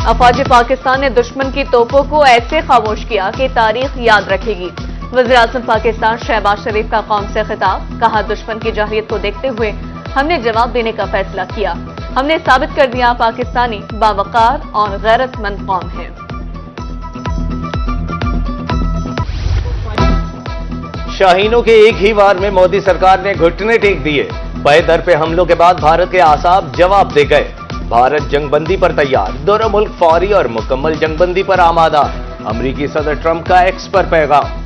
अफवाज पाकिस्तान ने दुश्मन की तोपों को ऐसे खामोश किया कि तारीख याद रखेगी। वज़ीर-ए-आज़म पाकिस्तान शहबाज शरीफ का कौम से खिताब, कहा दुश्मन की जाहिलियत को देखते हुए हमने जवाब देने का फैसला किया। हमने साबित कर दिया पाकिस्तानी बावकार और गैरतमंद कौम है। शाहीनों के एक ही वार में मोदी सरकार ने घुटने टेक दिए। पए दर पे हमलों के बाद भारत के आसाब जवाब दे गए। भारत जंगबंदी पर तैयार, दोनों मुल्क फौरी और मुकम्मल जंगबंदी पर आमादा। अमरीकी सदर ट्रंप का एक्स पर पैगाम।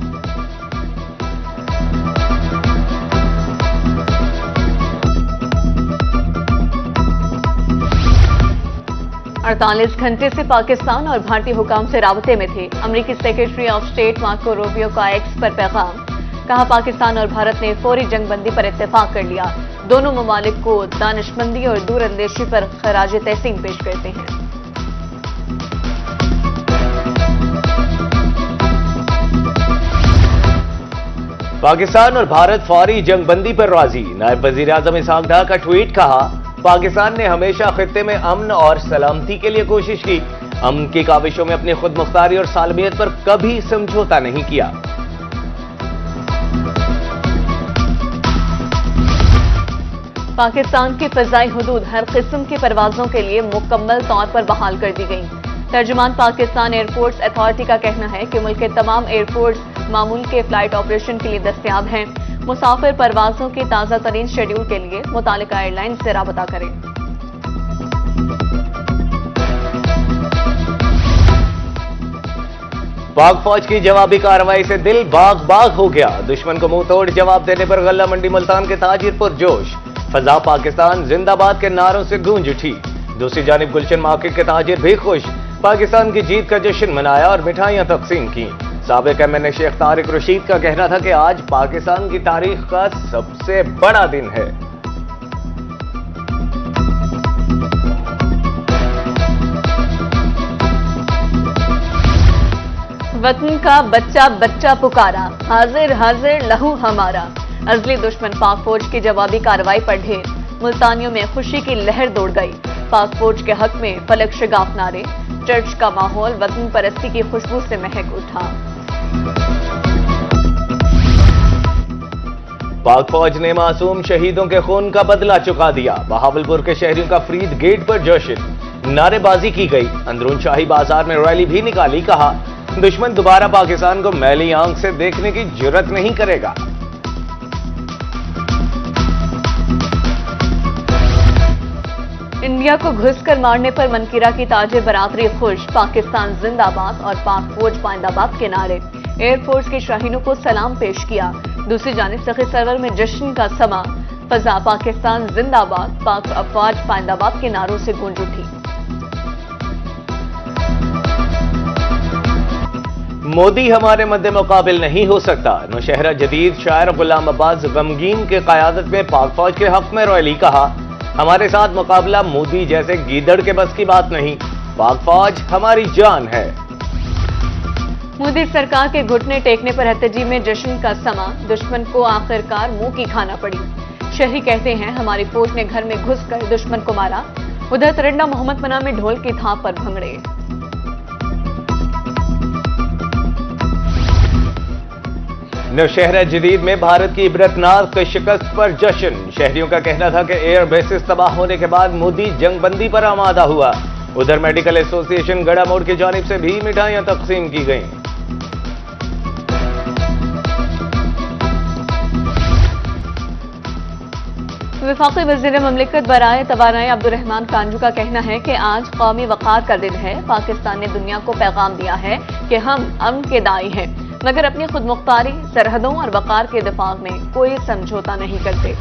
48 घंटे से पाकिस्तान और भारतीय हुकाम से राबते में थे। अमरीकी secretary of state Marco Rubio का एक्स पर पैगाम, कहा पाकिस्तान और भारत ने फौरी जंगबंदी पर इत्तेफाक कर लिया। दोनों ममालिक को दानिशमंदी और दूरअंदेशी पर खराज तहसीन पेश करते हैं। पाकिस्तान और भारत फौरी जंगबंदी पर राजी। नायब वज़ीर-ए-आज़म इसहाक डार का ट्वीट, कहा पाकिस्तान ने हमेशा खित्ते में अमन और सलामती के लिए कोशिश की। अमन की काविशों में अपनी खुद मुख्तारी और सालमियत पर कभी समझौता नहीं किया। पाकिस्तान की फिजाई हुदूद हर किस्म की परवाजों के लिए मुकम्मल तौर पर बहाल कर दी गई। तर्जुमान पाकिस्तान एयरपोर्ट्स अथॉरिटी का कहना है कि मुल्क के तमाम एयरपोर्ट्स मामूल के फ्लाइट ऑपरेशन के लिए दस्तयाब हैं। मुसाफिर परवाजों के ताज़ा तरीन शेड्यूल के लिए मुतालिका एयरलाइन से राबता करें। पाक फौज की जवाबी कार्रवाई से दिल बाग बाग हो गया। दुश्मन को मुंह तोड़ जवाब देने पर गल्ला मंडी मुल्तान के ताजिर पुरजोश। फजा पाकिस्तान जिंदाबाद के नारों से गूंज उठी। दूसरी जानिब गुलशन मार्केट के ताजिर भी खुश। पाकिस्तान की जीत का जश्न मनाया और मिठाइयां तकसीम की। साबिक एमएनए शेख तारिक रशीद का कहना था कि आज पाकिस्तान की तारीख का सबसे बड़ा दिन है। वतन का बच्चा बच्चा पुकारा, हाजिर हाजिर लहू हमारा। अजली दुश्मन पाक फौज की जवाबी कार्रवाई पर ढेर। मुल्तानियों में खुशी की लहर दौड़ गई। पाक फौज के हक में फलक शगाफ नारे। चर्च का माहौल वतन परस्ती की खुशबू से महक उठा। पाक फौज ने मासूम शहीदों के खून का बदला चुका दिया। बहावलपुर के शहरियों का फरीद गेट पर जश्न, नारेबाजी की गई। अंदरून शाही बाजार में रैली भी निकाली। कहा दुश्मन दोबारा पाकिस्तान को मैली आंख से देखने की जुर्रत नहीं करेगा। इंडिया को घुसकर मारने पर मनकीरा की ताजिर बरादरी खुश। पाकिस्तान जिंदाबाद और पाक फौज पाइंदाबाद के नारे। एयरफोर्स के शाहीनों को सलाम पेश किया। दूसरी जानिब सखी सरवर में जश्न का समा। फजा पाकिस्तान जिंदाबाद, पाक अफवाज पाइंदाबाद के नारों से गूंज उठी। मोदी हमारे मद्दे मुकाबिल नहीं हो सकता। नौशहरा जदीद शायर गुलाम अब्बास गमगीन के क़यादत में पाक फौज के हक में रैली। कहा हमारे साथ मुकाबला मोदी जैसे गीदड़ के बस की बात नहीं। पाक फौज हमारी जान है। मोदी सरकार के घुटने टेकने पर एहतजाजी में जश्न का समा। दुश्मन को आखिरकार मुंह की खाना पड़ी। शहरी कहते हैं हमारी फौज ने घर में घुसकर दुश्मन को मारा। उधर तरन्ना मोहम्मद पना में ढोल की थाप पर भंगड़े। नौशहरा जदीद में भारत की इबरतनाक शिकस्त पर जश्न। शहरियों का कहना था कि एयर बेसिस तबाह होने के बाद मोदी जंगबंदी पर आमादा हुआ। उधर मेडिकल एसोसिएशन गड़ा मोड़ की जानिब से भी मिठाइयां तकसीम की गईं। वफाकी वज़ीर ममलिकत बराए तवानाई अब्दुर्रहमान कांजू का कहना है कि आज कौमी वक़ार का दिन है। पाकिस्तान ने दुनिया को पैगाम दिया है कि हम अमन के दाई हैं, मगर अपनी खुद मुख्तारी, सरहदों और वक़ार के दिफा में कोई समझौता नहीं करते।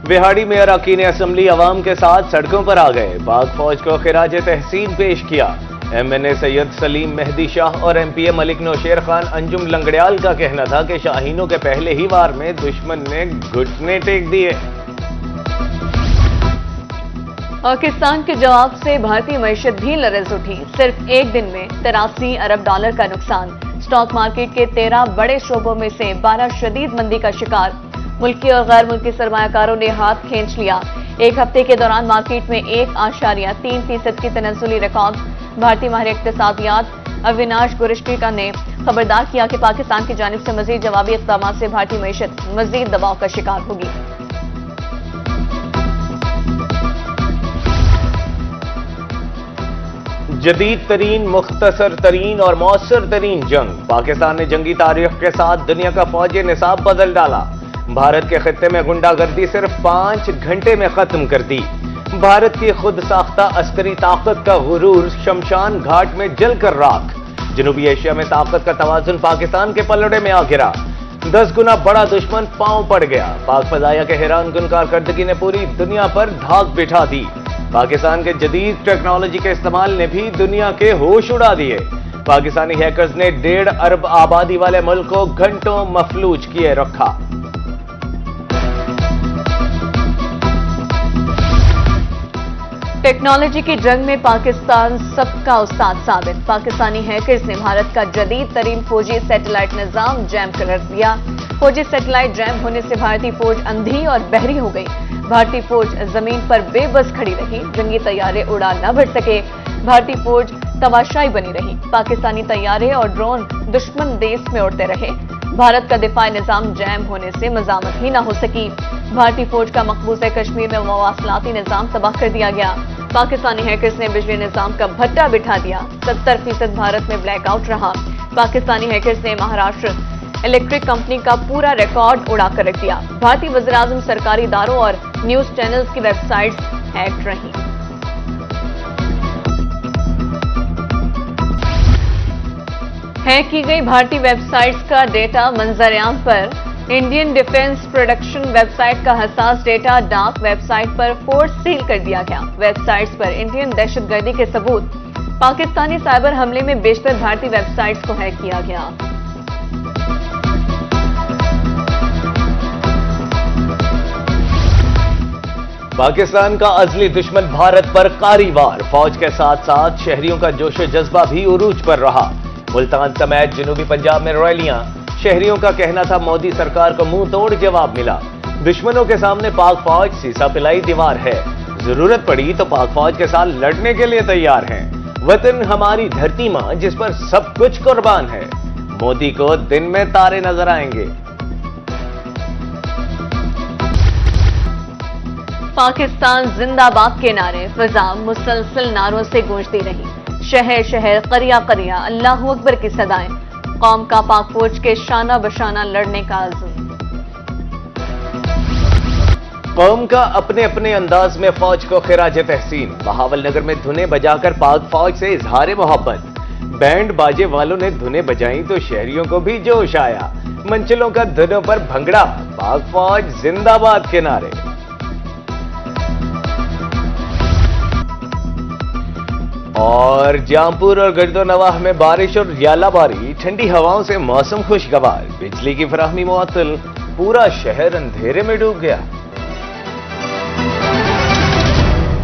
बिहाड़ी में अरकान असम्बली अवाम के साथ सड़कों पर आ गए। पाक फौज को खिराज तहसीन पेश किया। एमएनए सैयद सलीम मेहदी शाह और एमपीए मलिक नौशेर खान अंजुम लंगड़ियाल का कहना था कि शाहीनों के पहले ही वार में दुश्मन ने घुटने टेक दिए। पाकिस्तान के जवाब से भारतीय मईशत भी लरज़ उठी। सिर्फ एक दिन में 83 अरब डॉलर का नुकसान। स्टॉक मार्केट के 13 बड़े शोबों में से 12 शदीद मंदी का शिकार। मुल्की और गैर मुल्की सरमायाकारों ने हाथ खींच लिया। एक हफ्ते के दौरान मार्केट में 1.3% की तनज़्ज़ुली रिकॉर्ड। भारतीय माहिर इक़्तिसादियात अविनाश गुरश्टिका ने खबरदार किया कि पाकिस्तान की जानिब से मजीद जवाबी इक़दाम से भारतीय मईशत मजीद दबाव का शिकार होगी। जदीद तरीन, मुख्तसर तरीन और मौसर तरीन जंग। पाकिस्तान ने जंगी तारीख के साथ दुनिया का फौजी निसाब बदल डाला। भारत के खित्ते में गुंडागर्दी सिर्फ 5 घंटे में खत्म कर दी। भारत की खुद साख्ता अस्करी ताकत का गुरूर शमशान घाट में जलकर राख। जनूबी एशिया में ताकत का तवाजुन पाकिस्तान के पलड़े में आ गिरा। 10 गुना बड़ा दुश्मन पांव पड़ गया। पाक फजाया के हैरानकुन कारकर्दगी ने पूरी दुनिया पर धाक बिठा दी। पाकिस्तान के जदीद टेक्नोलॉजी के इस्तेमाल ने भी दुनिया के होश उड़ा दिए। पाकिस्तानी हैकर्स ने 1.5 अरब आबादी वाले मुल्क को घंटों मफलूज किए रखा। टेक्नोलॉजी की जंग में पाकिस्तान सबका उस्ताद साबित। पाकिस्तानी हैकर्स ने भारत का जदीद तरीन फौजी सैटेलाइट निजाम जैम कर दिया। फौजी सैटेलाइट जैम होने से भारतीय फौज अंधी और बहरी हो गई। भारतीय फौज जमीन पर बेबस खड़ी रही। जंगी तैयारे उड़ा न भर सके। भारतीय फौज तमाशाई बनी रही। पाकिस्तानी तैयारे और ड्रोन दुश्मन देश में उड़ते रहे। भारत का दिफाई निजाम जैम होने से मजामत ही न हो सकी। भारतीय फौज का मकबूजा कश्मीर में मवासलाती निजाम तबाह कर दिया गया। पाकिस्तानी हैकर्स ने बिजली निजाम का भट्टा बिठा दिया। 70% भारत में ब्लैकआउट रहा। पाकिस्तानी हैकर्स ने महाराष्ट्र इलेक्ट्रिक कंपनी का पूरा रिकॉर्ड उड़ा कर रख दिया। भारतीय वज़ीर-ए-आज़म सरकारी इदारों और न्यूज चैनल्स की वेबसाइट्स हैक रही। हैक की गई भारतीय वेबसाइट्स का डेटा मंजर-ए-आम पर। इंडियन डिफेंस प्रोडक्शन वेबसाइट का हसास डेटा डार्क वेबसाइट पर फोर्स सील कर दिया गया। वेबसाइट्स पर इंडियन दहशतगर्दी के सबूत। पाकिस्तानी साइबर हमले में बेशतर भारतीय वेबसाइट्स को हैक किया गया। पाकिस्तान का अजली दुश्मन भारत पर कारी वार। फौज के साथ साथ शहरियों का जोशो जज्बा भी उरूज पर रहा। मुल्तान समेत जनूबी पंजाब में रैलियां। शहरियों का कहना था मोदी सरकार को मुंह तोड़ जवाब मिला। दुश्मनों के सामने पाक फौज सीसा पिलाई दीवार है। जरूरत पड़ी तो पाक फौज के साथ लड़ने के लिए तैयार हैं। वतन हमारी धरती मां जिस पर सब कुछ कुर्बान है। मोदी को दिन में तारे नजर आएंगे। पाकिस्तान जिंदाबाद के नारे फिजा मुसलसल नारों से गूंजती रही। शहर शहर, करिया करिया, अल्लाहू अकबर की सदाएं। कौम का पाक फौज के शाना बशाना लड़ने का अज़्म। कौम का अपने अपने अंदाज में फौज को खिराज तहसीन। बहावलनगर में धुनें बजाकर पाक फौज से इजहार मोहब्बत। बैंड बाजे वालों ने धुनें बजाई तो शहरियों को भी जोश आया। मंजिलों का धुनों पर भंगड़ा। पाक फौज जिंदाबाद के नारे। और जामपुर और गर्दोनवाह में बारिश और यालाबारी। ठंडी हवाओं से मौसम खुशगवार। बिजली की फराहमी मुअत्तल। पूरा शहर अंधेरे में डूब गया।